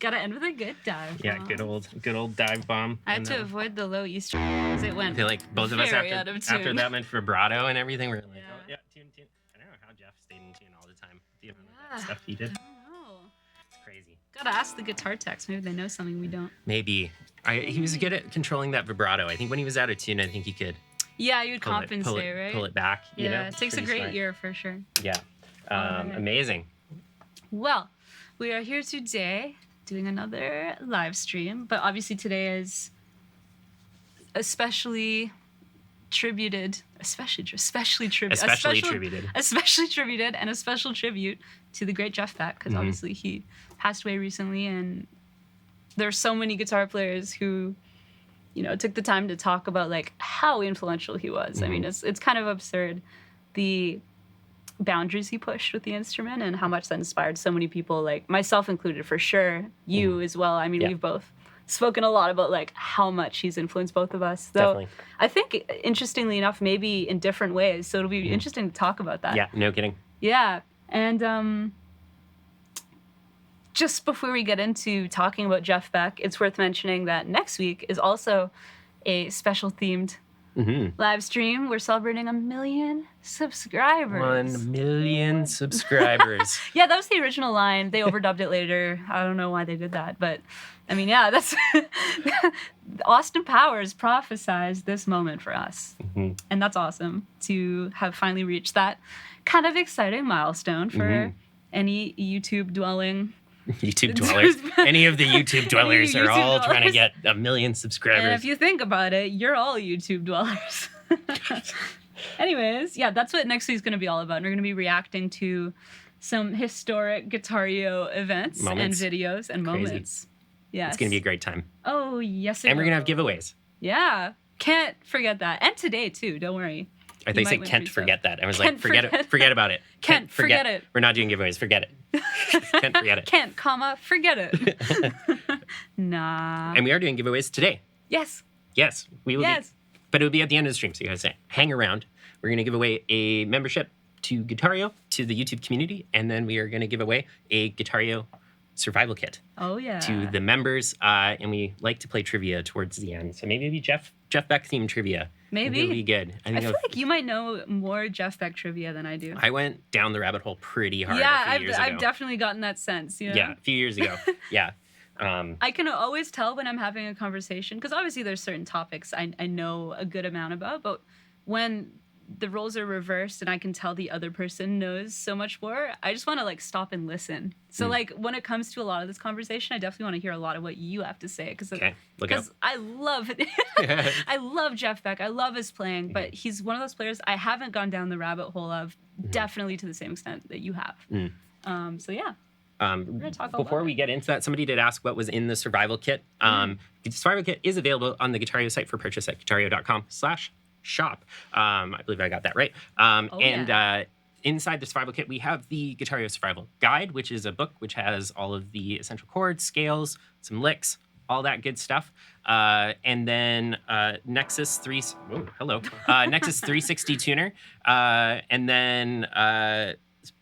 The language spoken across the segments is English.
Gotta end with a good dive bomb. Yeah, good old dive bomb. I had to avoid the low E string because it went I feel like both of us after that went vibrato and everything, we were like, oh yeah, tune. I don't know how Jeff stayed in tune all the time. The amount of that stuff he did. I don't know. It's crazy. Gotta ask the guitar techs. Maybe they know something we don't. Maybe. He was good at controlling that vibrato. I think when he was out of tune, I think he could. Yeah, you'd compensate, right? Pull it back. You know? It takes a great ear for sure. Yeah. Amazing. Well, we are here today doing another live stream, but obviously today is especially tributed and a special tribute to the great Jeff Beck, because obviously he passed away recently, and there's so many guitar players who, took the time to talk about like how influential he was. I mean, it's kind of absurd the boundaries he pushed with the instrument and how much that inspired so many people, like myself included, for sure. You as well. I mean, we've both spoken a lot about like how much he's influenced both of us. So definitely. I think, interestingly enough, maybe in different ways. So it'll be interesting to talk about that. Yeah, no kidding. Yeah. And just before we get into talking about Jeff Beck, it's worth mentioning that next week is also a special themed live stream. We're celebrating 1 million subscribers. 1 million subscribers. Yeah, that was the original line. They overdubbed it later. I don't know why they did that, but I mean, yeah, that's Austin Powers prophesized this moment for us. And that's awesome to have finally reached that kind of exciting milestone for any YouTube dwellers. Any of the YouTube dwellers are all trying to get 1 million subscribers. And if you think about it, you're all YouTube dwellers. Anyways, yeah, that's what next week's going to be all about. And we're going to be reacting to some historic Guitareo events and videos and moments. Yes. It's going to be a great time. Oh, yes. And we're going to have giveaways. Yeah. Can't forget that. And today, too. Don't worry. I think they said Kent forget that. I was like, forget about it. Kent forget it. We're not doing giveaways. Forget it. Kent forget it. Kent, forget it. Nah. And we are doing giveaways today. Yes. Yes. We will. Yes. But it will be at the end of the stream, so you guys hang around. We're going to give away a membership to Guitareo, to the YouTube community, and then we are going to give away a Guitareo survival kit. Oh, yeah. To the members, and we like to play trivia towards the end. So maybe Jeff Beck themed trivia. Maybe. It'll be good. I feel like you might know more Jeff Beck trivia than I do. I went down the rabbit hole pretty hard a few years ago. I've definitely gotten that sense. You know? Yeah, a few years ago. Yeah. I can always tell when I'm having a conversation, because obviously there's certain topics I know a good amount about, but when the roles are reversed and I can tell the other person knows so much more, I just want to like stop and listen. So like when it comes to a lot of this conversation, I definitely want to hear a lot of what you have to say, because I love it. I love Jeff Beck. I love his playing, but he's one of those players I haven't gone down the rabbit hole of definitely to the same extent that you have. So yeah. Before we get into that, somebody did ask what was in the survival kit. The survival kit is available on the Guitareo site for purchase at guitareo.com/shop. I believe I got that right. Inside the survival kit, we have the Guitareo Survival Guide, which is a book which has all of the essential chords, scales, some licks, all that good stuff. And then Nexus 360 tuner. And then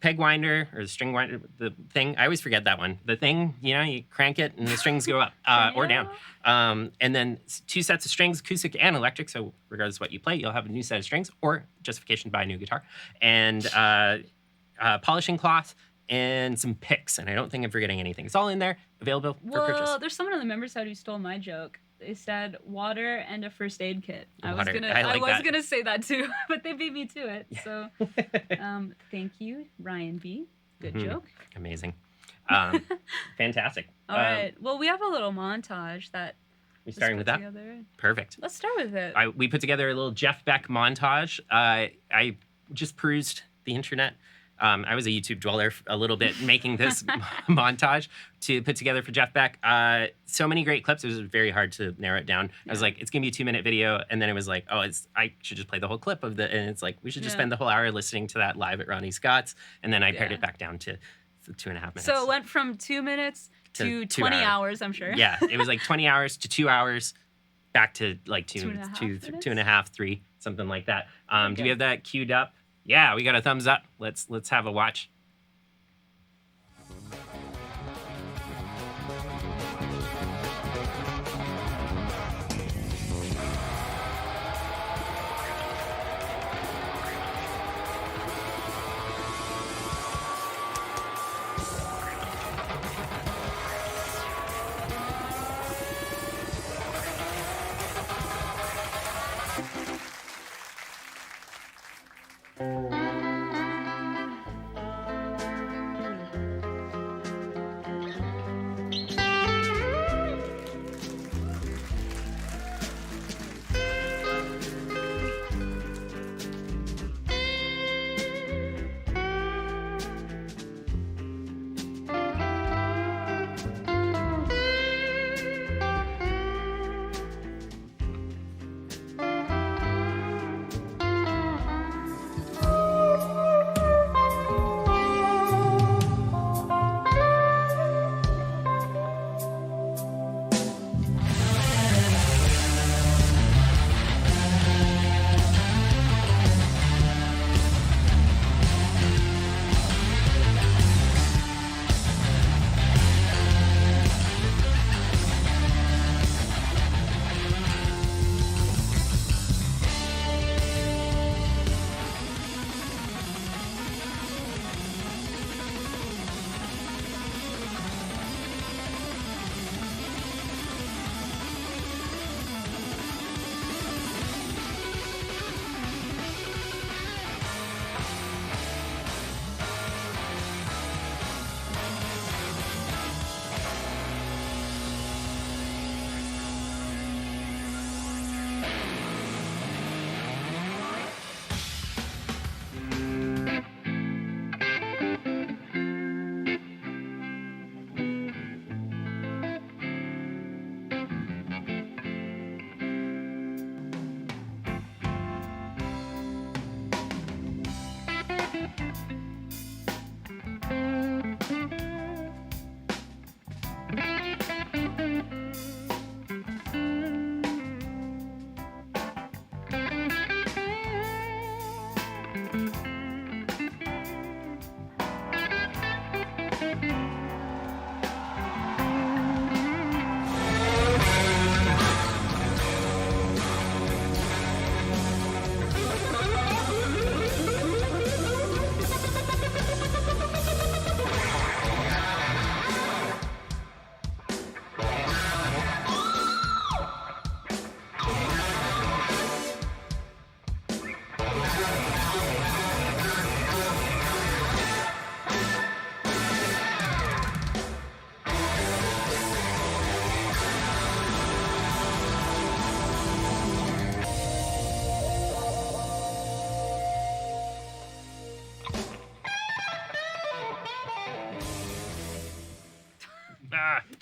peg winder, or the string winder, the thing. I always forget that one. The thing, you crank it and the strings go up or down. And then 2 sets of strings, acoustic and electric. So regardless of what you play, you'll have a new set of strings or justification to buy a new guitar. And polishing cloth and some picks. And I don't think I'm forgetting anything. It's all in there, available for purchase. Well, there's someone on the member side who stole my joke. They said water and a first aid kit. I was gonna say that too, but they beat me to it. Yeah. So, thank you, Ryan B. Good joke. Amazing. Fantastic. All right. Well, we have a little montage that we're starting with that. Together. Perfect. Let's start with it. We put together a little Jeff Beck montage. I just perused the internet. I was a YouTube dweller a little bit, making this montage to put together for Jeff Beck. So many great clips. It was very hard to narrow it down. I was like, it's going to be a 2-minute video. And then it was like, I should just play the whole clip of and it's like, we should just spend the whole hour listening to that live at Ronnie Scott's. And then I pared it back down to 2.5 minutes. So it went from 2 minutes to 20 hours, I'm sure. Yeah, it was like 20 hours to 2 hours, back to like 2.5, 3, something like that. Do we have that queued up? Yeah, we got a thumbs up. Let's have a watch.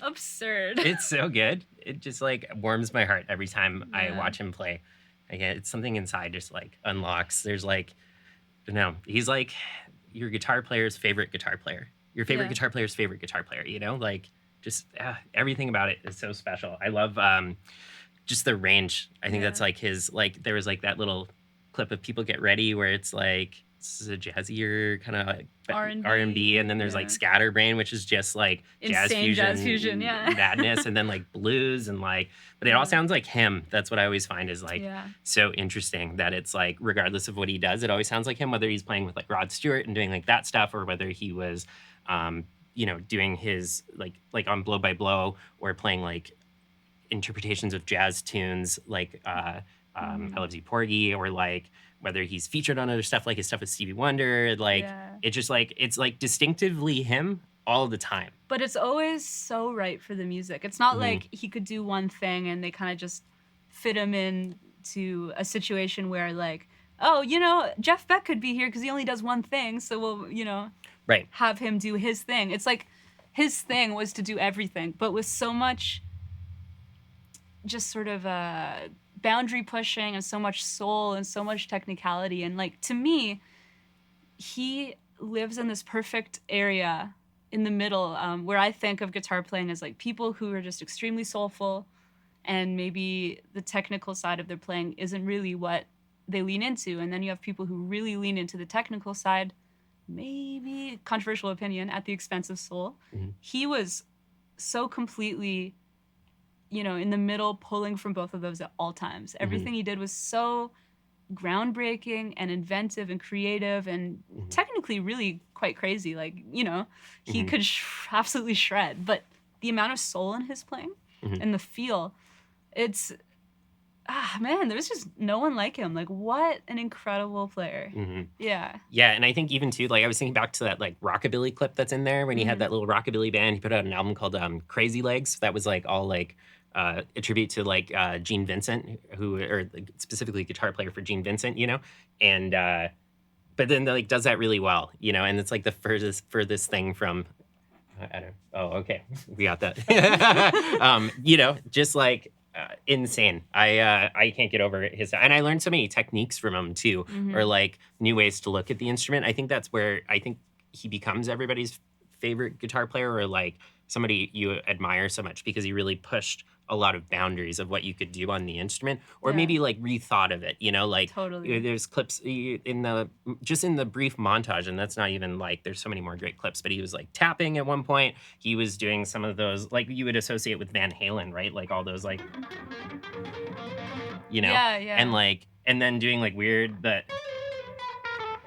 Absurd. It's so good. It just like warms my heart every time I Yeah. watch him play. Again, it's something inside just like unlocks. There's like, I don't know, he's like your guitar player's favorite guitar player. Your favorite Yeah. guitar player's favorite guitar player, you know? Like just everything about it is so special. I love just the range. I think that's like his, like there was like that little clip of People Get Ready where it's like, this is a jazzier kind of like R&B, and then there's like Scatterbrain, which is just like Insane jazz fusion, yeah. madness, and then like blues and like, but it all sounds like him. That's what I always find is like so interesting that it's like regardless of what he does, it always sounds like him. Whether he's playing with like Rod Stewart and doing like that stuff, or whether he was, you know, doing his like on Blow by Blow or playing like interpretations of jazz tunes like I Love Z Porgy, or like whether he's featured on other stuff like his stuff with Stevie Wonder, like it just like it's like distinctively him all the time. But it's always so right for the music. It's not like he could do one thing and they kind of just fit him into a situation where like, oh, you know, Jeff Beck could be here because he only does one thing, so we'll, you know, have him do his thing. It's like his thing was to do everything, but with so much just sort of boundary pushing and so much soul and so much technicality. And like, to me, he lives in this perfect area in the middle where I think of guitar playing as like people who are just extremely soulful, and maybe the technical side of their playing isn't really what they lean into. And then you have people who really lean into the technical side, maybe controversial opinion, at the expense of soul. He was so completely, you know, in the middle, pulling from both of those at all times. Everything he did was so groundbreaking and inventive and creative and technically really quite crazy. Like, you know, he could absolutely shred, but the amount of soul in his playing and the feel, it's, man, there's just no one like him. Like, what an incredible player. Yeah. Yeah, and I think even too, like I was thinking back to that like rockabilly clip that's in there when he had that little rockabilly band. He put out an album called Crazy Legs. That was like all like a tribute to like Gene Vincent, or specifically guitar player for Gene Vincent, you know, and but then like does that really well, you know, and it's like the furthest thing from, I don't. Oh, okay, we got that. You know, just like insane. I can't get over his, and I learned so many techniques from him too, or like new ways to look at the instrument. I think that's where I think he becomes everybody's favorite guitar player, or like somebody you admire so much because he really pushed a lot of boundaries of what you could do on the instrument, or maybe like rethought of it, you know, like there's clips in the brief montage, and that's not even like, there's so many more great clips, but he was like tapping at one point. He was doing some of those like you would associate with Van Halen, right? Like all those like, you know, and like, and then doing like weird, but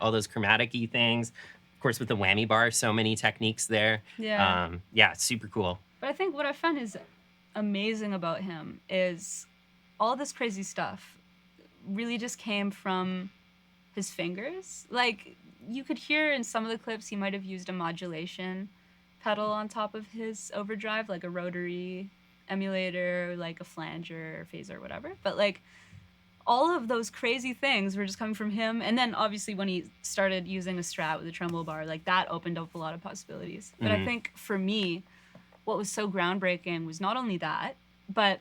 all those chromatic-y things. Of course, with the whammy bar, so many techniques there. Yeah, super cool. But I think what I found is amazing about him is all this crazy stuff really just came from his fingers. Like, you could hear in some of the clips he might have used a modulation pedal on top of his overdrive, like a rotary emulator, like a flanger or phaser or whatever. But like, all of those crazy things were just coming from him. And then obviously when he started using a Strat with a tremolo bar, like that opened up a lot of possibilities. But I think for me, what was so groundbreaking was not only that, but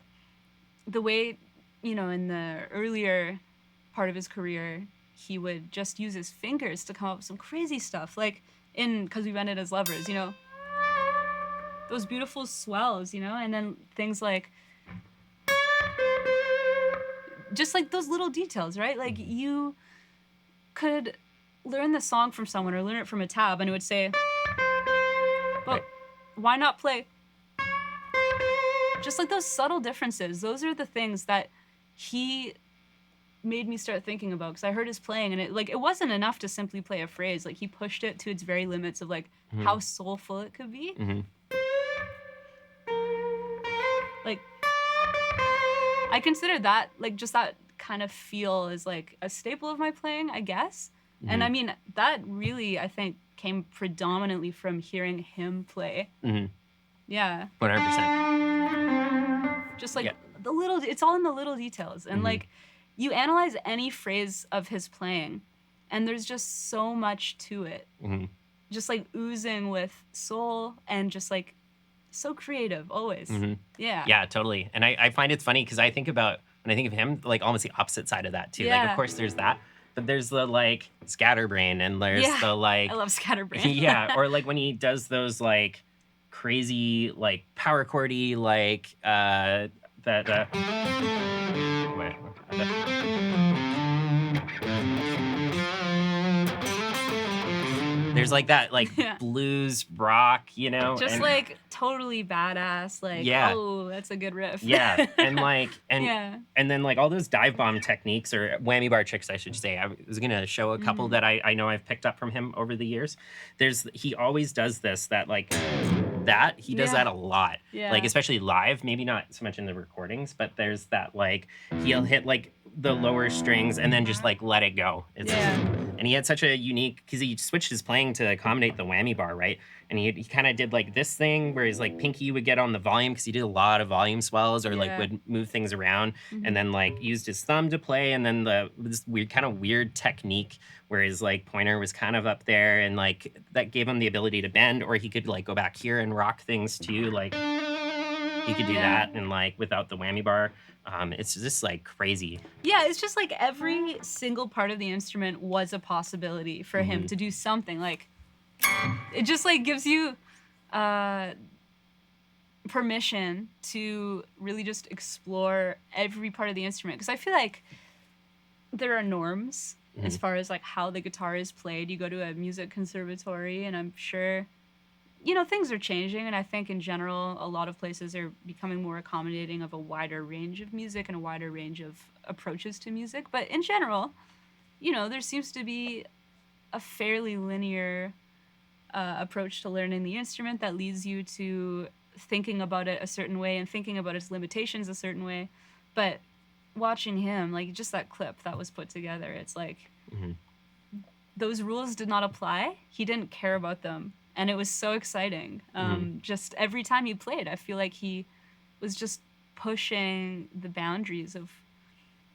the way, you know, in the earlier part of his career, he would just use his fingers to come up with some crazy stuff. Like in 'Cause We Rented as Lovers, you know, those beautiful swells, you know, and then things like, just like those little details, right? Like you could learn the song from someone or learn it from a tab and it would say, But why not play? Just like those subtle differences. Those are the things that he made me start thinking about, because I heard his playing and it wasn't enough to simply play a phrase. Like, he pushed it to its very limits of like how soulful it could be. Like, I consider that, like, just that kind of feel is like a staple of my playing, I guess. And I mean, that really, I think, came predominantly from hearing him play. Yeah. 100%. Just like it's all in the little details. And like, you analyze any phrase of his playing, and there's just so much to it. Just like oozing with soul and just like so creative always. Yeah. Yeah, totally. And I find it's funny because I think about, when I think of him, like almost the opposite side of that too. Yeah. Like, of course there's that, but there's the like Scatterbrain, and there's the like, I love Scatterbrain. yeah. Or like when he does those like crazy, like power chordy, like there's like that, like blues rock, you know, just and, like totally badass, like oh, that's a good riff. Yeah, and like and then like all those dive bomb techniques, or whammy bar tricks, I should say. I was gonna show a couple that I know I've picked up from him over the years. He always does this, that like that he does that a lot, like especially live. Maybe not so much in the recordings, but there's that like he'll hit like the lower strings and then just like let it go. And he had such a unique, because he switched his playing to accommodate the whammy bar, right? And he kind of did like this thing where his like pinky would get on the volume, because he did a lot of volume swells, or like would move things around, and then like used his thumb to play, and then this weird technique where his like pointer was kind of up there, and like that gave him the ability to bend, or he could like go back here and rock things too, like he could do that, and like without the whammy bar. It's just like crazy. Yeah, it's just like every single part of the instrument was a possibility for him to do something. Like, it just like gives you permission to really just explore every part of the instrument. Because I feel like there are norms as far as like how the guitar is played. You go to a music conservatory, and I'm sure, you know, things are changing, and I think in general a lot of places are becoming more accommodating of a wider range of music and a wider range of approaches to music. But in general, you know, there seems to be a fairly linear approach to learning the instrument that leads you to thinking about it a certain way and thinking about its limitations a certain way. But watching him, like just that clip that was put together, it's like those rules did not apply. He didn't care about them. And it was so exciting. Just every time he played, I feel like he was just pushing the boundaries of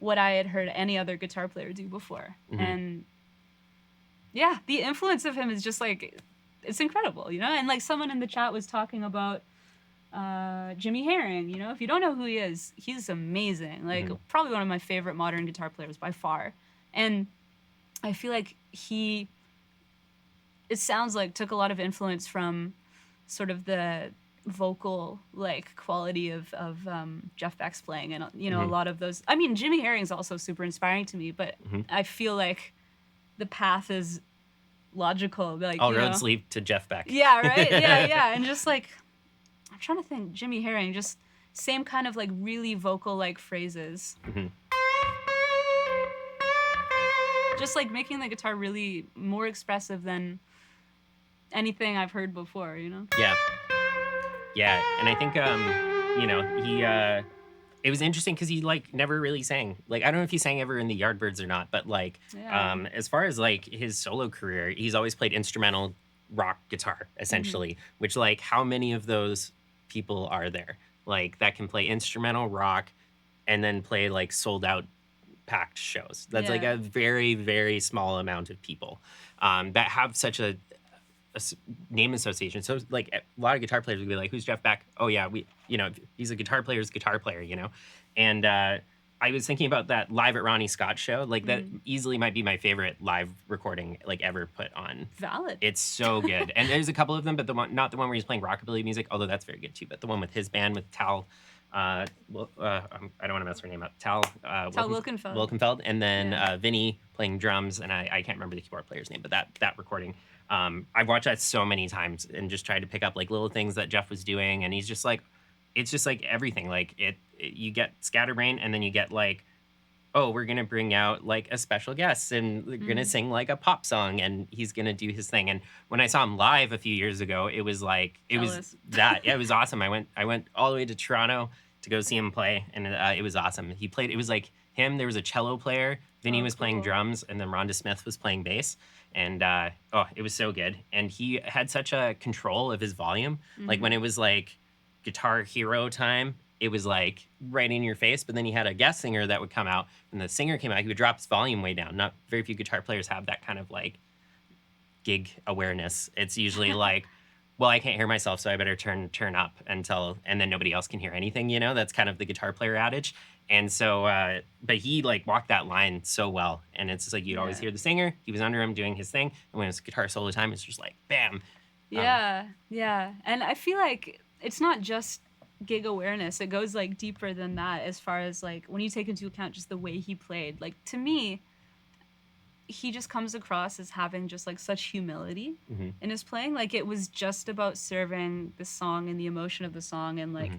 what I had heard any other guitar player do before. And yeah, the influence of him is just like, it's incredible, you know? And like someone in the chat was talking about Jimmy Herring, you know? If you don't know who he is, he's amazing. Like probably one of my favorite modern guitar players by far. And I feel like it sounds like took a lot of influence from sort of the vocal like quality of Jeff Beck's playing, and you know a lot of those. I mean, Jimmy Herring's also super inspiring to me, but I feel like the path is logical. Like all roads lead to Jeff Beck. Yeah, right. Yeah, and just like I'm trying to think, Jimmy Herring, just same kind of like really vocal like phrases. Just like making the guitar really more expressive than anything I've heard before, you know? Yeah, and I think, you know, he, it was interesting because he, like, never really sang. Like, I don't know if he sang ever in the Yardbirds or not, but, like, as far as, like, his solo career, he's always played instrumental rock guitar, essentially, which, like, how many of those people are there? Like, that can play instrumental rock and then play, like, sold-out packed shows. That's, like, a very, very small amount of people that have such a name association. So like a lot of guitar players would be like, who's Jeff Beck? Oh yeah, you know, he's a guitar player's guitar player, you know? And I was thinking about that live at Ronnie Scott's show. Like that easily might be my favorite live recording like ever put on. Valid. It's so good. And there's a couple of them, but not the one where he's playing rockabilly music, although that's very good too, but the one with his band with Tal, I don't want to mess her name up. Tal Wilkenfeld. And then Vinny playing drums, and I can't remember the keyboard player's name, but that recording. I've watched that so many times and just tried to pick up like little things that Jeff was doing, and he's just like, it's just like everything. Like you get Scatterbrain, and then you get like, oh, we're gonna bring out like a special guest, and we're gonna sing like a pop song, and he's gonna do his thing. And when I saw him live a few years ago, it was like was that. Yeah, it was awesome. I went all the way to Toronto to go see him play, and it was awesome. He played. It was like him. There was a cello player. Vinny was playing drums, and then Rhonda Smith was playing bass. And it was so good. And he had such a control of his volume. Like when it was like Guitar Hero time, it was like right in your face. But then he had a guest singer that would come out. When the singer came out, he would drop his volume way down. Not very few guitar players have that kind of like gig awareness. It's usually like, well, I can't hear myself, so I better turn up and then nobody else can hear anything, you know? That's kind of the guitar player adage. And so, but he like walked that line so well. And it's just like, you'd always hear the singer, he was under him doing his thing. And when it was guitar solo time, it's just like, bam. Yeah. And I feel like it's not just gig awareness. It goes like deeper than that, as far as like, when you take into account just the way he played. Like, to me, he just comes across as having just like such humility in his playing. Like, it was just about serving the song and the emotion of the song, and like,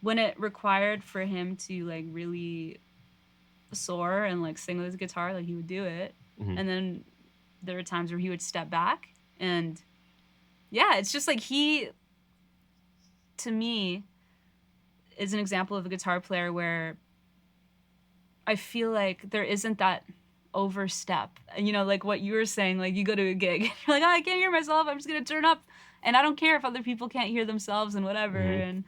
when it required for him to like really soar and like sing with his guitar, like he would do it. And then there were times where he would step back, and it's just like, he, to me, is an example of a guitar player where I feel like there isn't that overstep. And you know, like what you were saying, like you go to a gig and you're like, oh, I can't hear myself, I'm just gonna turn up, and I don't care if other people can't hear themselves and whatever. And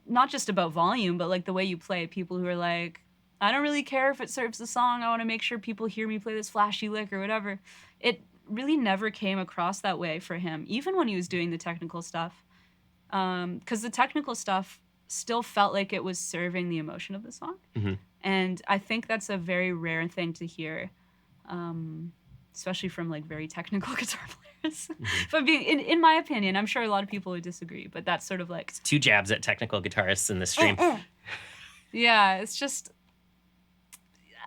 not just about volume, but like the way you play. People who are like, I don't really care if it serves the song, I want to make sure people hear me play this flashy lick or whatever. It really never came across that way for him, even when he was doing the technical stuff, because the technical stuff still felt like it was serving the emotion of the song. And I think that's a very rare thing to hear, especially from like very technical guitar players. But in my opinion, I'm sure a lot of people would disagree, but that's sort of like, it's 2 jabs at technical guitarists in this stream. Yeah, it's just,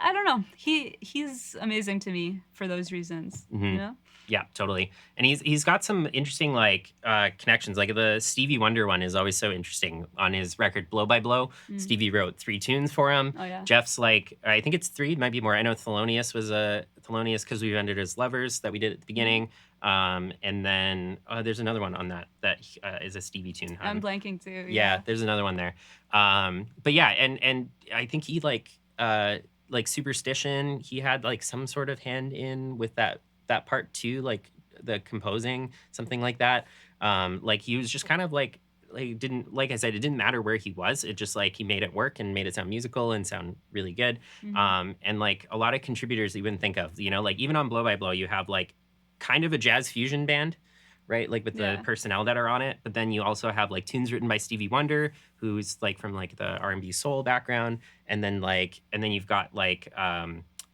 I don't know. He's amazing to me for those reasons, you know? Yeah, totally. And he's got some interesting like connections. Like the Stevie Wonder one is always so interesting. On his record Blow by Blow, Stevie wrote 3 tunes for him. Oh, yeah. Jeff's like, I think it's 3, it might be more. I know Thelonious was Thelonious Because We've Ended As Lovers that we did at the beginning. And then there's another one on that is a Stevie tune. I'm blanking too. Yeah, there's another one there. But yeah, and I think he like Superstition, he had like some sort of hand in with that part too, like the composing, something like that. Like he was just kind of like didn't, like I said, it didn't matter where he was. It just like he made it work and made it sound musical and sound really good. And like a lot of contributors you wouldn't think of, you know, like even on Blow by Blow, you have like kind of a jazz fusion band, right? Like with the personnel that are on it. But then you also have like tunes written by Stevie Wonder, who's like from like the R&B soul background. And then you've got like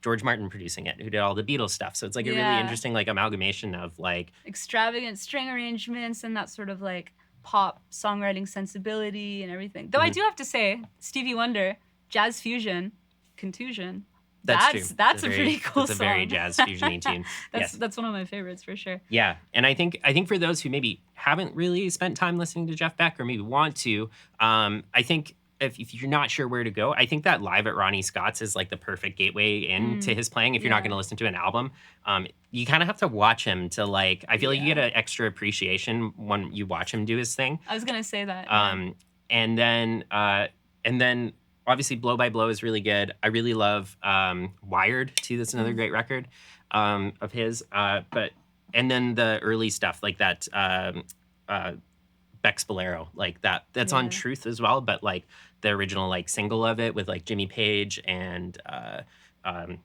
George Martin producing it, who did all the Beatles stuff. So it's like a really interesting like amalgamation of like extravagant string arrangements and that sort of like pop songwriting sensibility and everything. Though I do have to say, Stevie Wonder, jazz fusion, Contusion. That's a pretty cool song. It's a very jazz fusion-y tune. That's one of my favorites for sure. Yeah, and I think for those who maybe haven't really spent time listening to Jeff Beck or maybe want to, I think if you're not sure where to go, I think that live at Ronnie Scott's is like the perfect gateway into his playing. If you're not going to listen to an album, you kind of have to watch him to like. I feel like you get an extra appreciation when you watch him do his thing. I was gonna say that. And then obviously Blow by Blow is really good. I really love Wired too. That's another great record of his. And then the early stuff like that. Beck's Bolero, like that's on Truth as well, but like the original like single of it with like Jimmy Page and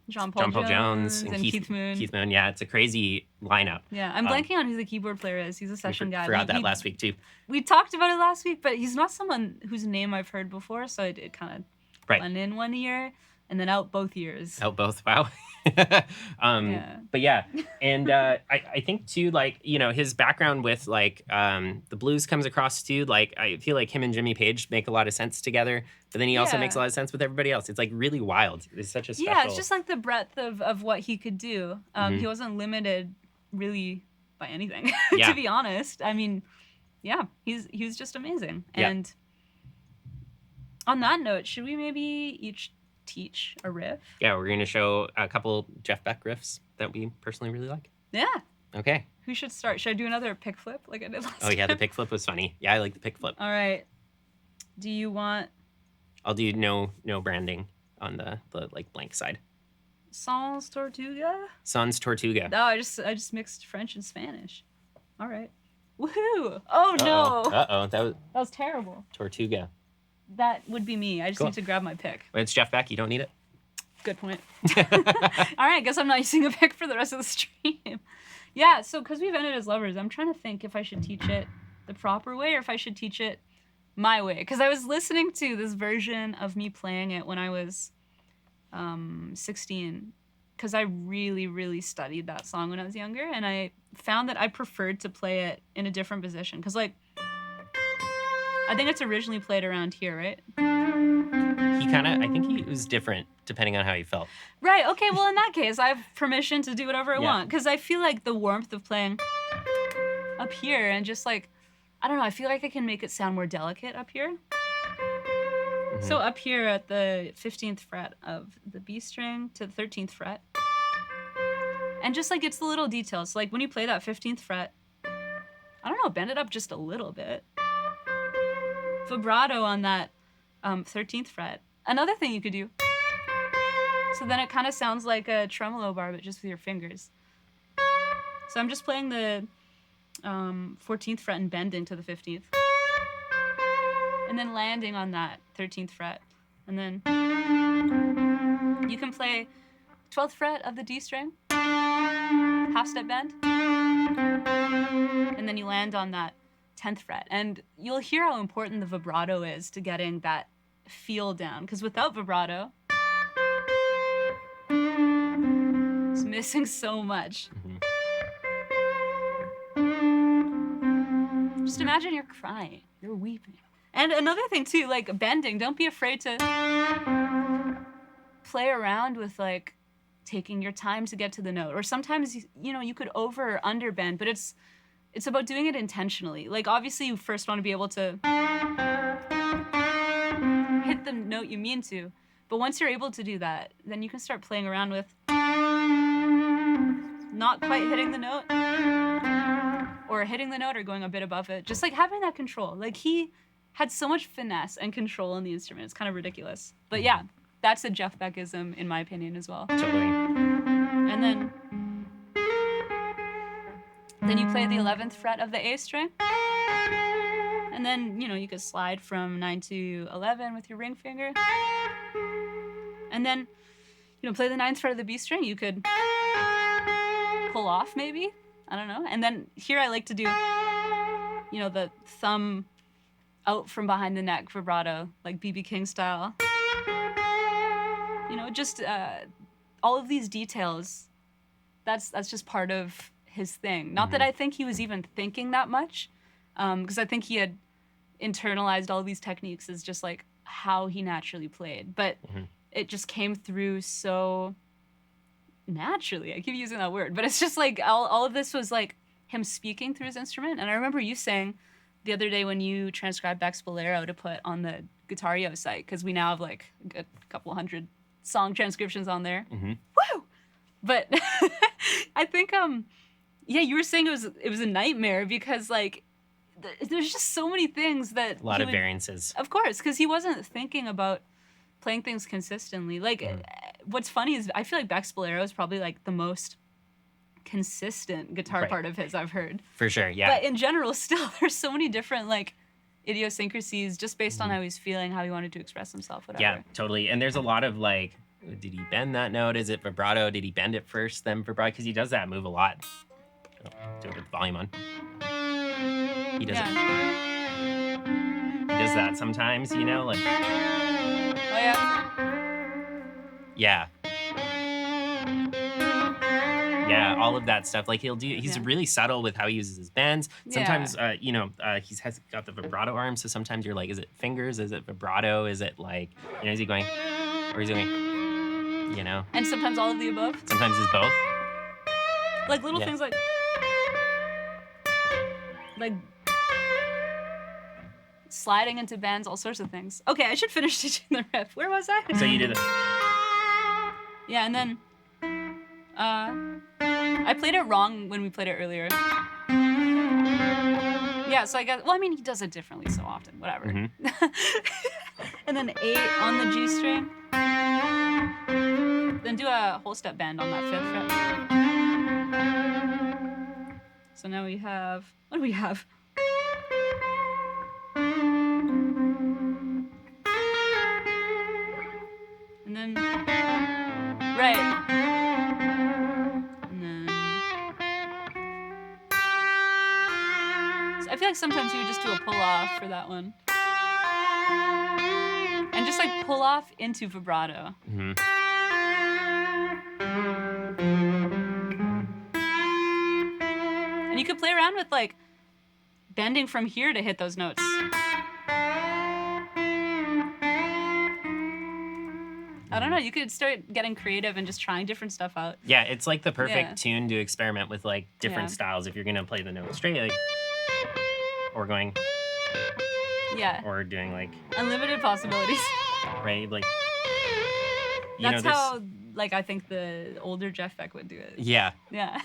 John Paul Jones and Keith Moon. Keith Moon, yeah, it's a crazy lineup. Yeah, I'm blanking on who the keyboard player is. He's a session guy. Forgot that last week too. We talked about it last week, but he's not someone whose name I've heard before, so it kind of went in one year and then out both years. Out both, wow. But yeah, and I think too, like, you know, his background with like the blues comes across too. Like I feel like him and Jimmy Page make a lot of sense together, but then he also makes a lot of sense with everybody else. It's like really wild. It's such a special. Yeah, it's just like the breadth of what he could do. He wasn't limited really by anything, Yeah. to be honest. I mean, yeah, he's just amazing. Yeah. And on that note, should we maybe each teach a riff? Yeah, we're going to show a couple Jeff Beck riffs that we personally really like. Yeah. Okay. Who should start? Should I do another pick flip like I did last Oh, yeah, the time? pick flip was funny. Yeah, I like the pick flip. All right. Do you want I'll do no branding on the like blank side. Sans Tortuga? Sans Tortuga. No, I just mixed French and Spanish. All right. Woohoo! Oh no, Uh-oh, that was terrible. Tortuga. That would be me. I just Cool. need to grab my pick. But it's Jeff Beck, you don't need it. Good point. All right, guess I'm not using a pick for the rest of the stream. Yeah, so because we've ended as lovers, I'm trying to think if I should teach it the proper way or if I should teach it my way. Because I was listening to this version of me playing it when I was 16. Because I really, really studied that song when I was younger. And I found that I preferred to play it in a different position. Because, like, I think it's originally played around here, right? I think he was different depending on how he felt. Right, okay, well, in that case, I have permission to do whatever I Yeah. want. Because I feel like the warmth of playing up here and just, like, I don't know, I feel like I can make it sound more delicate up here. Mhm. So up here at the 15th fret of the B string to the 13th fret. And just, like, it's the little details. So, like, when you play that 15th fret, I don't know, bend it up just a little bit. Vibrato on that 13th fret. Another thing you could do. So then it kind of sounds like a tremolo bar, but just with your fingers. So I'm just playing the 14th fret and bending to the 15th. And then landing on that 13th fret. And then you can play 12th fret of the D string, half step bend, and then you land on that 10th fret. And you'll hear how important the vibrato is to getting that feel down. Because without vibrato, it's missing so much. Mm-hmm. Just imagine you're crying, you're weeping. And another thing too, like bending, don't be afraid to play around with like taking your time to get to the note. Or sometimes, you know, you could over or under bend, but it's about doing it intentionally. Like obviously you first want to be able to hit the note you mean to. But once you're able to do that, then you can start playing around with not quite hitting the note or hitting the note or going a bit above it. Just like having that control. Like he had so much finesse and control on the instrument. It's kind of ridiculous. But yeah, that's a Jeff Beckism in my opinion as well. Totally. And then you play the 11th fret of the A string. And then, you know, you could slide from 9 to 11 with your ring finger. And then, you know, play the 9th fret of the B string. You could pull off maybe. I don't know. And then here I like to do, you know, the thumb out from behind the neck vibrato, like B.B. King style. You know, just all of these details, that's just part of his thing. Not that I think he was even thinking that much, because I think he had internalized all these techniques as just like how he naturally played. But it just came through so naturally. I keep using that word, but it's just like all of this was like him speaking through his instrument. And I remember you saying the other day when you transcribed Beck's Bolero to put on the Guitareo site, because we now have like a couple hundred song transcriptions on there. Woo! But I think yeah, you were saying it was a nightmare because like there's just so many things that A lot of variances. Of course, because he wasn't thinking about playing things consistently. Like what's funny is I feel like Beck's Bolero is probably like the most consistent guitar part of his I've heard. For sure, yeah. But in general, still, there's so many different like idiosyncrasies just based on how he's feeling, how he wanted to express himself, whatever. Yeah, totally. And there's a lot of like, did he bend that note? Is it vibrato? Did he bend it first, then vibrato? Because he does that move a lot. Do it with volume on. He does it. He does that sometimes, you know, like. Oh yeah. Yeah. Yeah, all of that stuff. Like he's really subtle with how he uses his bends. Sometimes, you know, he's got the vibrato arm. So sometimes you're like, is it fingers? Is it vibrato? Is it like, you know, is he going, or is he going, you know? And sometimes all of the above. Sometimes it's both. Like little things like. like sliding into bends, all sorts of things. Okay, I should finish teaching the riff. Where was I? So you did it. Yeah, and then I played it wrong when we played it earlier. Yeah, so I guess, well, I mean, he does it differently so often, whatever. And then 8 on the G string. Then do a whole step bend on that 5th fret. So now we have, what do we have? And then, right. And then, so I feel like sometimes you would just do a pull off for that one. And just like pull off into vibrato. And you could play around with like bending from here to hit those notes. I don't know, you could start getting creative and just trying different stuff out. Yeah, it's like the perfect tune to experiment with like different styles if you're gonna play the note straight, like, or going, or doing like unlimited possibilities. Right, like that's how like I think the older Jeff Beck would do it. Yeah. Yeah.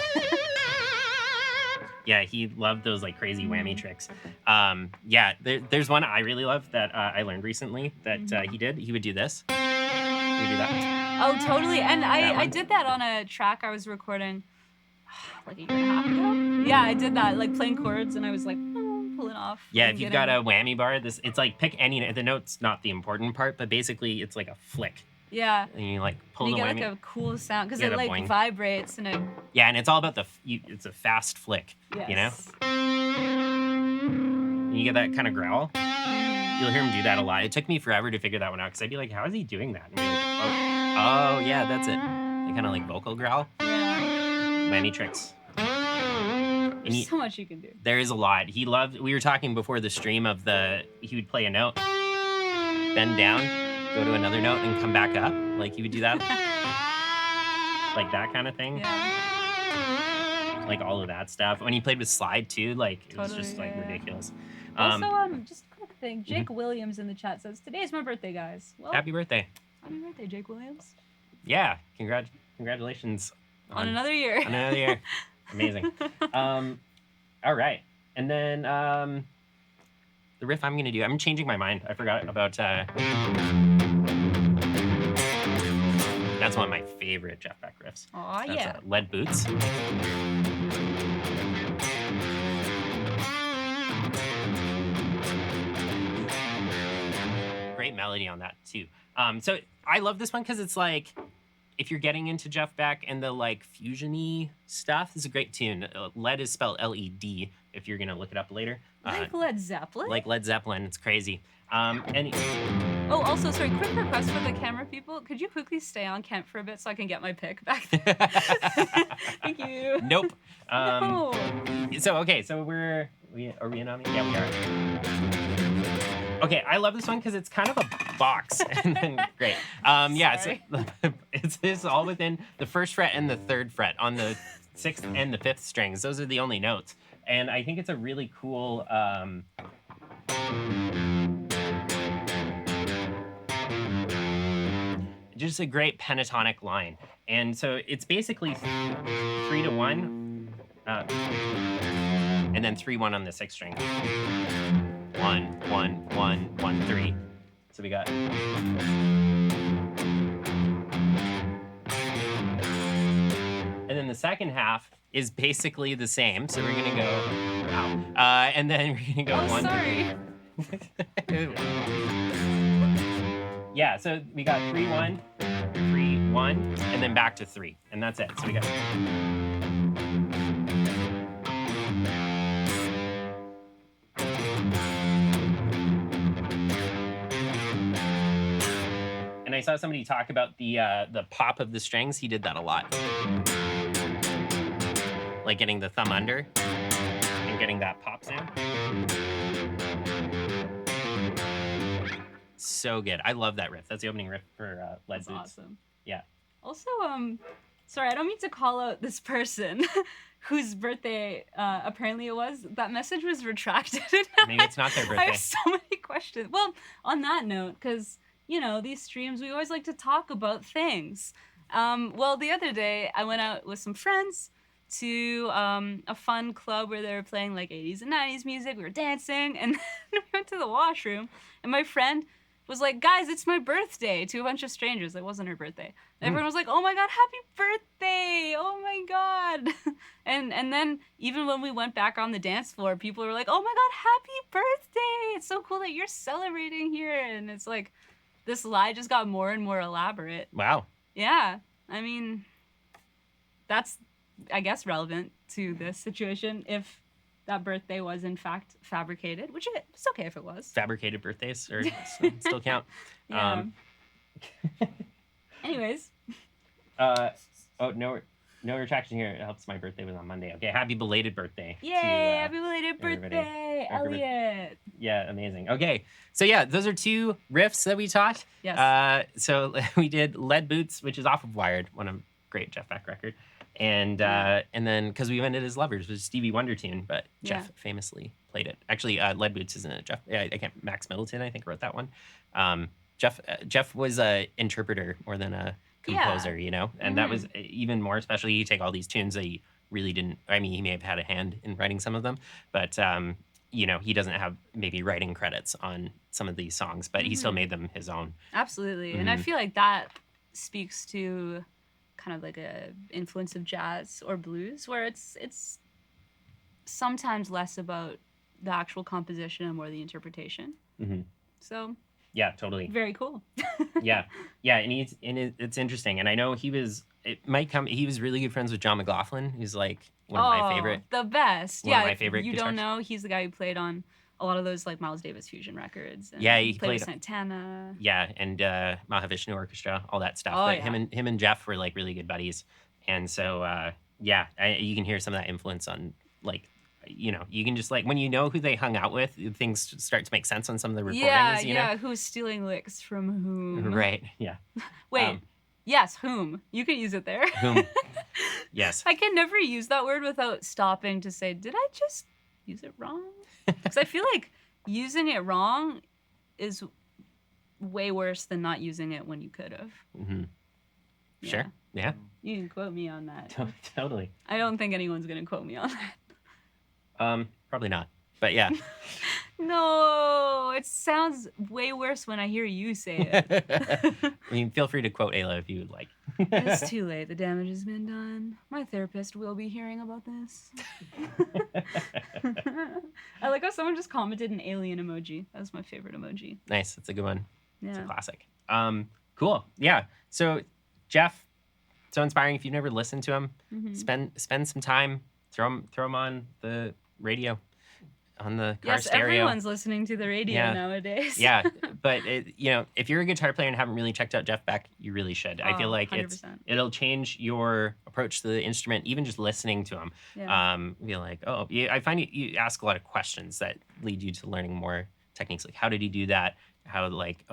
Yeah, he loved those like crazy whammy tricks. Yeah, there's one I really love that I learned recently that he did. He would do this. He would do that. Oh, totally. And I did that on a track I was recording like a year and a half ago. Yeah, I did that, like playing chords, and I was like pulling off. Yeah, if you've got a whammy bar, it's like pick any note. The note's not the important part, but basically it's like a flick. Yeah. And you like pull the whammy. You get like a cool sound because it like vibrates and it. Yeah, and it's all about it's a fast flick. Yes. You know. And you get that kind of growl. You'll hear him do that a lot. It took me forever to figure that one out because I'd be like, "How is he doing that?" And be like, oh, yeah, that's it. They kind of like vocal growl. Yeah. Whammy tricks. There's so much you can do. There is a lot. He loved. We were talking before the stream of he would play a note, bend down, go to another note, and come back up. Like he would do that, like that kind of thing. Yeah. Like all of that stuff. When he played with slide too, like it was just like ridiculous. Also, just a quick thing. Jake Williams in the chat says, "Today's my birthday, guys." Well, happy birthday. Happy birthday, Jake Williams. Yeah, congratulations on another year. On another year. Amazing. All right, and then the riff I'm gonna do. I'm changing my mind. I forgot about. That's one of my favorite Jeff Beck riffs. Aw, yeah. Lead Boots. Great melody on that too. So I love this one because it's like, if you're getting into Jeff Beck and the like fusion-y stuff, this is a great tune. Lead is spelled L-E-D if you're gonna look it up later. Like Led Zeppelin? Like Led Zeppelin, it's crazy. Oh, also, sorry, quick request for the camera people. Could you quickly stay on Kent for a bit so I can get my pick back there? Thank you. Nope. No. So, okay, so are we in on it? Yeah, we are. Okay, I love this one because it's kind of a box. And then, great. Yeah, so it's all within the 1st fret and the 3rd fret on the 6th and the 5th strings. Those are the only notes. And I think it's a really cool... just a great pentatonic line. And so it's basically 3-1, and then 3-1 on the 6th string. 1, 1, 1, 1, 3. So we got. And then the second half is basically the same. So we're gonna go, and then we're gonna go 1. Sorry. Yeah, so we got 3-1, 3-1, and then back to 3, and that's it. So we got. And I saw somebody talk about the pop of the strings. He did that a lot, like getting the thumb under and getting that pop sound. So good. I love that riff. That's the opening riff for Lead Boots. Awesome. Yeah. Also, Sorry, I don't mean to call out this person whose birthday apparently it was. That message was retracted. Maybe it's not their birthday. I have so many questions. Well, on that note, because, these streams, we always like to talk about things. Well, the other day, I went out with some friends to a fun club where they were playing like 80s and 90s music. We were dancing, and then we went to the washroom, and my friend was like, guys, it's my birthday, to a bunch of strangers. It wasn't her birthday. Everyone was like, oh my God, happy birthday. Oh my God. And then even when we went back on the dance floor, people were like, oh my God, happy birthday. It's so cool that you're celebrating here. And it's like, this lie just got more and more elaborate. Wow. Yeah. I mean, that's, I guess, relevant to this situation if that birthday was in fact fabricated, which it's okay if it was. Fabricated birthdays or still count. Yeah. Anyways. No retraction here. It helps. My birthday was on Monday. Okay, happy belated birthday. Yay, happy belated everybody. birthday, Elliot. Yeah, amazing. Okay, so yeah, those are 2 riffs that we taught. Yes. So we did Lead Boots, which is off of Wired, one of great Jeff Beck record. And then because we went it as Lovers, was a Stevie Wonder tune, but Jeff famously played it. Actually, Lead Boots isn't it? Jeff. I can't. Max Middleton, I think, wrote that one. Jeff was a interpreter more than a composer, and that was even more. Especially, you take all these tunes that he really didn't. I mean, he may have had a hand in writing some of them, but he doesn't have maybe writing credits on some of these songs, but he still made them his own. Absolutely, and I feel like that speaks to kind of like a influence of jazz or blues, where it's sometimes less about the actual composition and more the interpretation. So yeah, totally. Very cool. yeah, and it's interesting, and I know he was really good friends with John McLaughlin, who's like one of my favorite. The best. One of my favorite You guitarists. don't know, he's the guy who played on a lot of those like Miles Davis fusion records. And he played with Santana. Yeah, and Mahavishnu Orchestra, all that stuff. Oh, but yeah. him and Jeff were like really good buddies, and so you can hear some of that influence on like. You can just like when you know who they hung out with, things start to make sense on some of the recordings. Yeah, who's stealing licks from whom? Right. Yeah. Wait. Yes, whom. You could use it there. Whom. Yes. I can never use that word without stopping to say, did I just use it wrong? Because I feel like using it wrong is way worse than not using it when you could have. Mm-hmm. Sure. Yeah. You can quote me on that. Totally. I don't think anyone's going to quote me on that. Probably not. But yeah. No, it sounds way worse when I hear you say it. I mean, feel free to quote Ayla if you would like. It's too late. The damage has been done. My therapist will be hearing about this. I like how someone just commented an alien emoji. That was my favorite emoji. Nice. That's a good one. Yeah. It's a classic. Cool. Yeah. So, Jeff, so inspiring. If you've never listened to him, spend some time. Throw him on the radio, on the car stereo. Everyone's listening to the radio nowadays. Yeah, but if you're a guitar player and haven't really checked out Jeff Beck, you really should. I feel like 100%. It'll change your approach to the instrument, even just listening to him. Yeah. Be like, I find you ask a lot of questions that lead you to learning more techniques. Like, how did he do that? How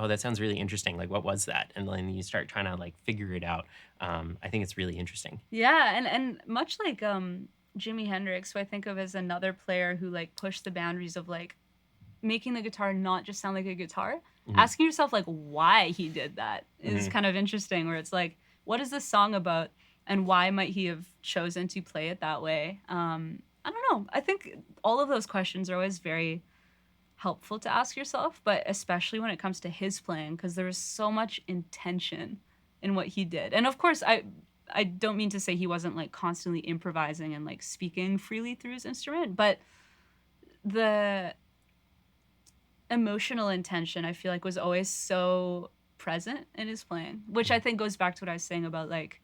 that sounds really interesting. Like, what was that? And then you start trying to like figure it out. I think it's really interesting. Yeah, and much like Jimi Hendrix, who I think of as another player who like pushed the boundaries of like making the guitar not just sound like a guitar. Asking yourself like why he did that is kind of interesting, where it's like, what is this song about and why might he have chosen to play it that way? I don't know. I think all of those questions are always very helpful to ask yourself, but especially when it comes to his playing, because there was so much intention in what he did. And of course, I don't mean to say he wasn't like constantly improvising and like speaking freely through his instrument, but the emotional intention I feel like was always so present in his playing, which I think goes back to what I was saying about like,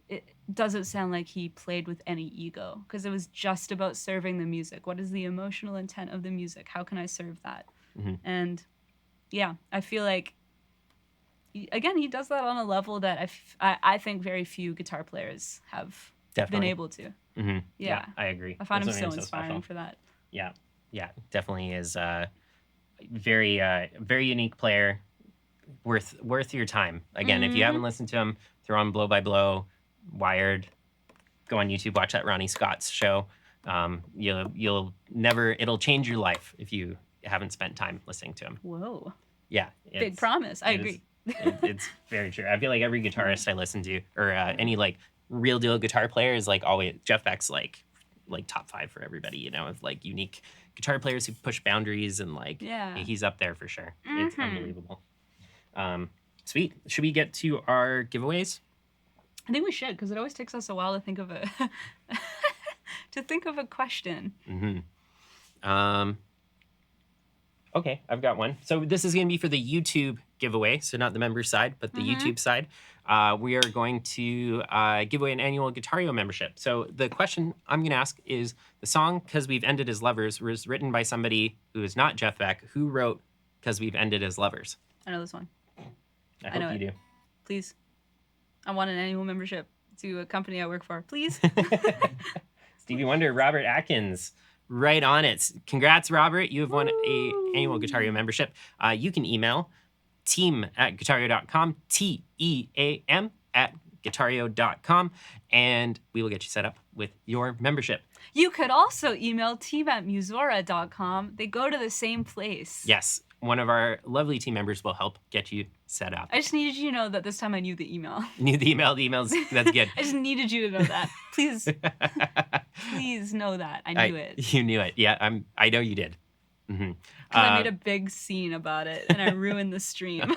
it doesn't sound like he played with any ego, because it was just about serving the music. What is the emotional intent of the music? How can I serve that? And yeah, I feel like again, he does that on a level that I think very few guitar players have been able to. Yeah, I agree. I find him so inspiring for that. Yeah, definitely is a very unique player, worth your time. Again, if you haven't listened to him, throw on Blow by Blow, Wired. Go on YouTube, watch that Ronnie Scott's show. You'll never, it'll change your life if you haven't spent time listening to him. Whoa. Yeah. Big promise. I agree. It's very true. I feel like every guitarist I listen to, or any like real deal guitar player, is like always Jeff Beck's like top 5 for everybody, you know, of like unique guitar players who push boundaries, and like he's up there for sure. It's unbelievable. Sweet. Should we get to our giveaways? I think we should, because it always takes us a while to think of a question. Okay, I've got one. So this is going to be for the YouTube giveaway, so not the member side, but the YouTube side. We are going to give away an annual Guitareo membership. So the question I'm going to ask is, the song "'Cause We've Ended as Lovers" was written by somebody who is not Jeff Beck. Who wrote "'Cause We've Ended as Lovers"? I know this one. I hope you do. Please. I want an annual membership to a company I work for. Please. Stevie Wonder, Robert Atkins. Right on it. Congrats, Robert. You have won a annual Guitareo membership. You can email team@guitareo.com, team@guitareo.com, and we will get you set up with your membership. You could also email team@musora.com. They go to the same place. Yes. One of our lovely team members will help get you set up. I just needed you to know that this time I knew the email. Knew the email? The email's, that's good. I just needed you to know that. Please. Please know that. I knew it. You knew it. Yeah, I know you did. Because I made a big scene about it, and I ruined the stream.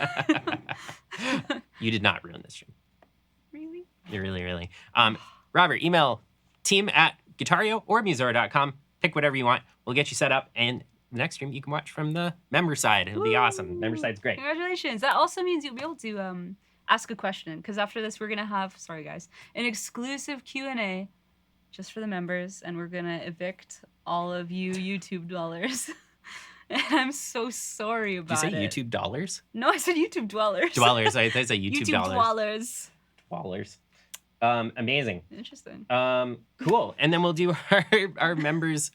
You did not ruin the stream. Really? Really. Robert, email team@guitareo or musora.com. Pick whatever you want. We'll get you set up, and the next stream you can watch from the member side. It'll be awesome. Member side's great. Congratulations. That also means you'll be able to ask a question, because after this we're going to have, sorry guys, an exclusive Q&A just for the members, and we're going to evict all of you YouTube dwellers. And I'm so sorry about it. Did you say YouTube dollars? No, I said YouTube dwellers. Dwellers. I said YouTube dollars. Dwellers. Dwellers. Amazing. Interesting. Cool. And then we'll do our members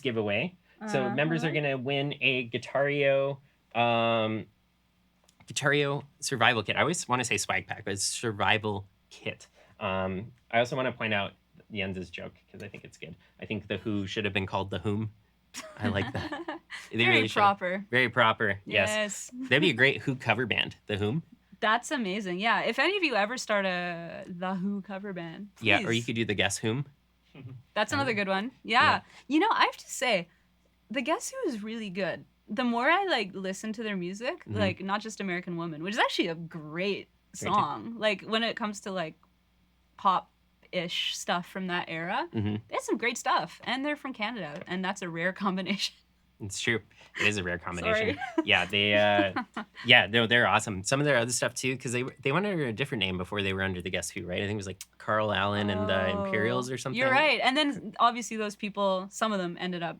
giveaway. So members are gonna win a Guitareo survival kit. I always want to say swag pack, but it's survival kit. I also want to point out Jens's joke, because I think it's good. I think the Who should have been called the Whom. I like that. Very proper. Very proper. Yes. That'd be a great Who cover band. The Whom. That's amazing. Yeah. If any of you ever start the Who cover band, please. Yeah, or you could do the Guess Whom. That's another good one. Yeah. You know, I have to say, the Guess Who is really good. The more I like listen to their music, like not just American Woman, which is actually a great song. Like when it comes to like pop-ish stuff from that era, they had some great stuff, and they're from Canada, and that's a rare combination. It's true. It is a rare combination. Sorry. Yeah, they're awesome. Some of their other stuff too, because they went under a different name before they were under the Guess Who, right? I think it was like Carl Allen and the Imperials or something. You're right. And then obviously those people, some of them ended up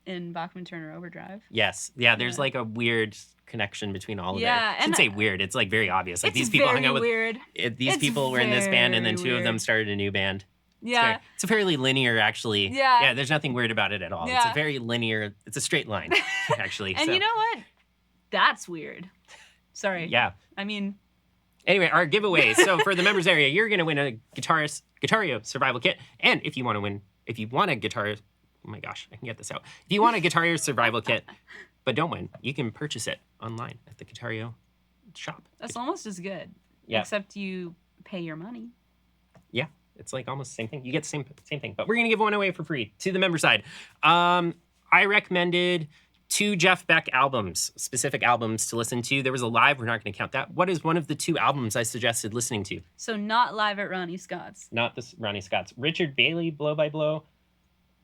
in Bachman Turner Overdrive. Yes. Yeah, there's like a weird connection between all of it. Yeah. I shouldn't say weird. It's like very obvious. Like it's these people hung out with weird. These people were in this band, and then two of them started a new band. Yeah. It's a fairly linear, actually. Yeah. Yeah, there's nothing weird about it at all. Yeah. It's a very linear, it's a straight line, actually. And you know what? That's weird. Sorry. Yeah. I mean. Anyway, our giveaway. So for the members area, you're going to win a Guitareo survival kit. And if you want a guitar, oh my gosh, I can get this out. If you want a Guitareo survival kit, but don't win, you can purchase it online at the Guitareo shop. That's almost as good. Yeah. Except you pay your money. Yeah. It's like almost the same thing. You get the same thing. But we're going to give one away for free to the member side. I recommended 2 Jeff Beck albums, specific albums to listen to. There was a live. We're not going to count that. What is one of the 2 albums I suggested listening to? So not live at Ronnie Scott's. Not this Ronnie Scott's. Richard Bailey, Blow by Blow.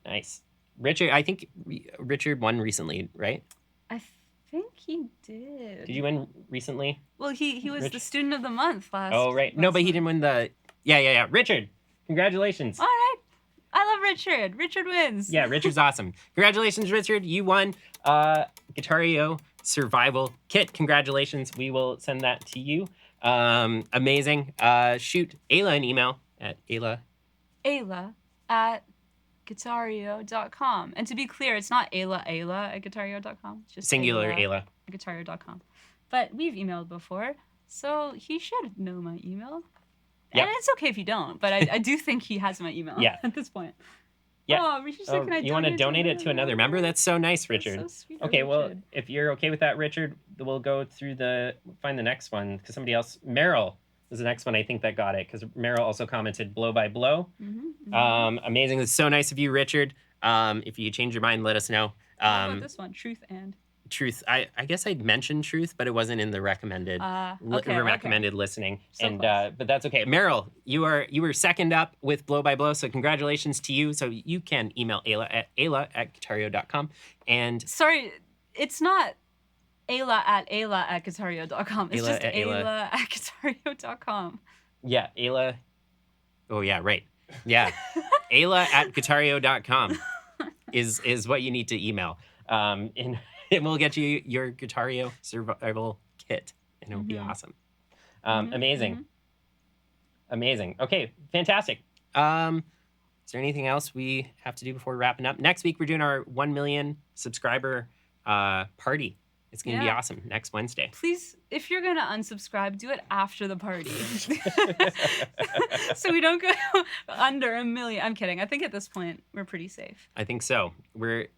Nice. I think Richard won recently, right? I think he did. Did you win recently? Well, he was the student of the month last. Oh, right. No, but he didn't win the... Yeah. Richard, congratulations. All right. I love Richard. Richard wins. Yeah, Richard's awesome. Congratulations, Richard. You won Guitareo Survival Kit. Congratulations. We will send that to you. Amazing. Shoot Ayla an email at Ayla at guitareo.com. And to be clear, it's not Ayla at guitareo.com. It's just singular Ayla. At guitareo.com. But we've emailed before, so he should know my email. Yep. And it's okay if you don't, but I do think he has my email at this point. Yeah. Oh, Richard said, can I you want to donate it to another member? That's so nice, Richard. That's so sweet. Okay, well, Richard. if you're okay with that, Richard, we'll go through find the next one, because somebody else, Meryl, is the next one I think that got it, because Meryl also commented Blow by Blow. Amazing. It's so nice of you, Richard. If you change your mind, let us know. How about this one? Truth. I guess I'd mentioned Truth, but it wasn't in the recommended listening. So and close. but that's okay. Meryl, you were second up with Blow by Blow, so congratulations to you. So you can email Ayla at guitareo.com. And sorry, it's not Ayla at guitareo.com. It's just Ayla at guitareo.com. Yeah, Ayla. Oh yeah, right. Yeah. Ayla at guitareo.com is what you need to email. And we'll get you your Guitareo survival kit, and it'll be awesome. Amazing. Okay, fantastic. Is there anything else we have to do before wrapping up? Next week, we're doing our 1 million subscriber party. It's going to be awesome next Wednesday. Please, if you're going to unsubscribe, do it after the party. So we don't go under 1 million. I'm kidding. I think at this point, we're pretty safe. I think so. We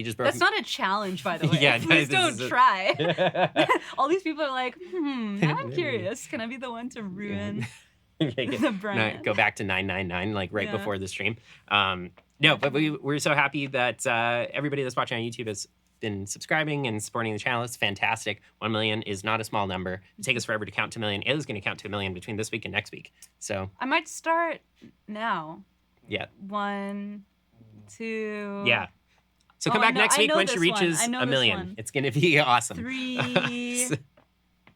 just broke. That's not a challenge, by the way. Yeah, please don't try. All these people are like, now I'm curious. Can I be the one to ruin the brand? Go back to 999, like right before the stream. No, but we're so happy that everybody that's watching on YouTube has been subscribing and supporting the channel. It's fantastic. 1 million is not a small number. It takes us forever to count to 1 million. Ayla's going to count to 1 million between this week and next week. So I might start now. Yeah. 1, 2. Yeah. So come back next week when she reaches 1 million. It's going to be awesome. 3,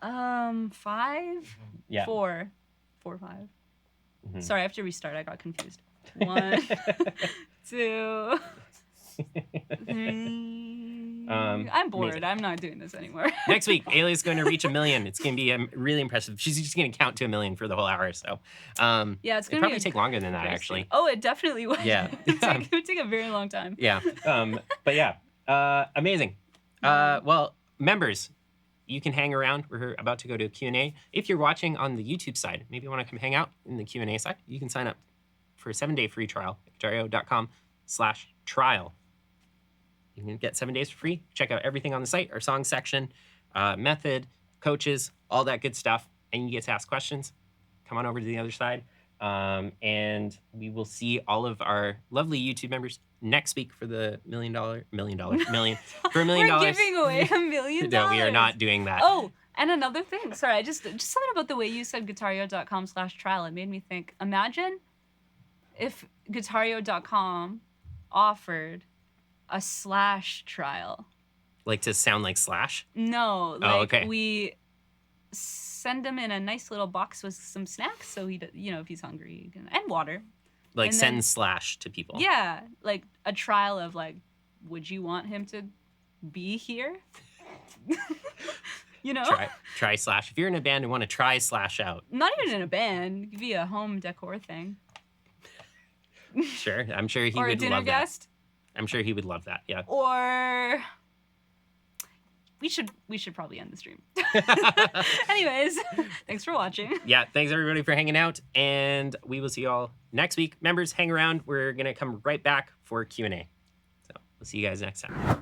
5? Yeah. 4, 5. Sorry, I have to restart. I got confused. 1, 2, 3. I'm bored. Amazing. I'm not doing this anymore. Next week, Ayla's going to reach 1 million. It's going to be really impressive. She's just going to count to 1 million for the whole hour. So yeah, it's going to probably take longer than that, actually. Oh, it definitely would. Yeah. It would take a very long time. Yeah. But yeah, amazing. Well, members, you can hang around. We're about to go to a Q&A. If you're watching on the YouTube side, maybe you want to come hang out in the Q&A side, you can sign up for a 7-day free trial at guitareo.com/trial. You can get 7 days for free. Check out everything on the site, our song section, method, coaches, all that good stuff. And you get to ask questions. Come on over to the other side. And we will see all of our lovely YouTube members next week for the $1 million. For $1 million. We're giving away $1 million. No, we are not doing that. Oh, and another thing. Sorry, just something about the way you said guitareo.com/trial. It made me think, imagine if guitareo.com offered a / trial. Like to sound like Slash? No, like okay. we send him in a nice little box with some snacks, so he, if he's hungry, and water. Like and send then, Slash to people. Yeah, like a trial of like, would you want him to be here? Try Slash. If you're in a band and want to try Slash out. Not even in a band. It could be a home decor thing. Sure, I'm sure he or would a dinner love guest. that. I'm sure he would love that. Yeah. Or we should probably end the stream. Anyways, thanks for watching. Yeah, thanks everybody for hanging out, and we will see you all next week. Members, hang around. We're gonna come right back for Q&A. So we'll see you guys next time.